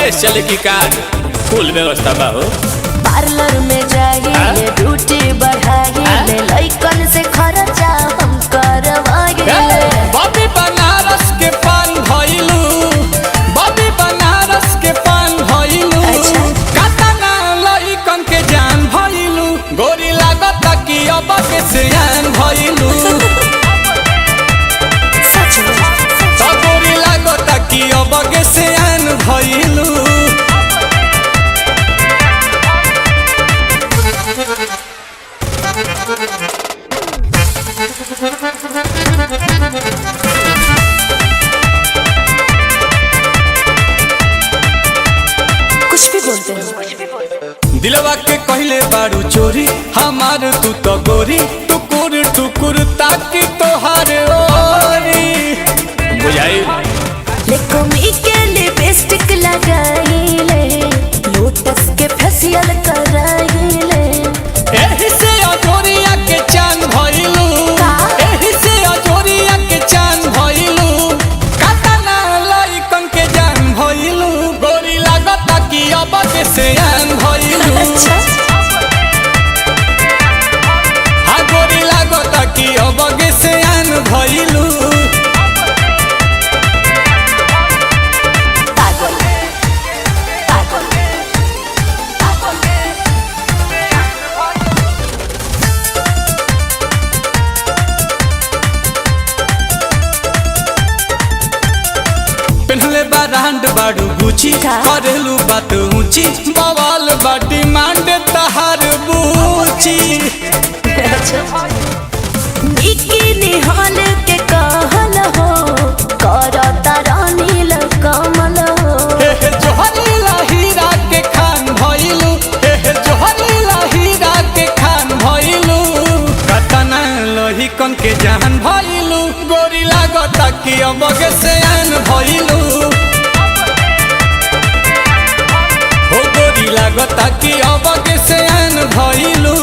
भैंस चले की कार फुल व्यवस्था बा हो। पार्लर में जाइए ड्यूटी बढ़ाइए लइकन से खर्चा हम करवाइए। बॉबी बनारस के पान भइलू, बॉबी बनारस के पान भइलू, कातना लइकन के जान भइलू, गोरी लागत कि अब के सियान भइलू। गोरी लागत कि अब के सियान भइलू। कुछ भी बोलते हैं। दिलवा के कहले बारू चोरी हमार तू तो गोरी, टुकुर टुकुर ताकि तोहार ओरी बुझाई। लेकोमी के लिपस्टिक लगाइले, लोटस के फेशियल कराइले। एही से अजोरिया के चांद भइलू, एही से अजोरिया के चांद भइलू, कातना लइकन के जान भइलू, गोरी लागत कि अब के सियान भइलू। हाँ गोरी लागत कि अब के सियान भइलू। पहले ब्रांड बाडू गुची, करेलू बात ऊंची, बवाल बाटी मांड तहार बूची। बिकिनी हॉल के कहल हो, करता रानील कमल हो। जोहरीला हीरा के खान भइलू, जोहरीला हीरा के खान भइलू, कतना लहिकन के जान भइलू, गोरी लागत कि अब के सियान भइलू। हो गोरी लागत कि अब के सियान भइलू।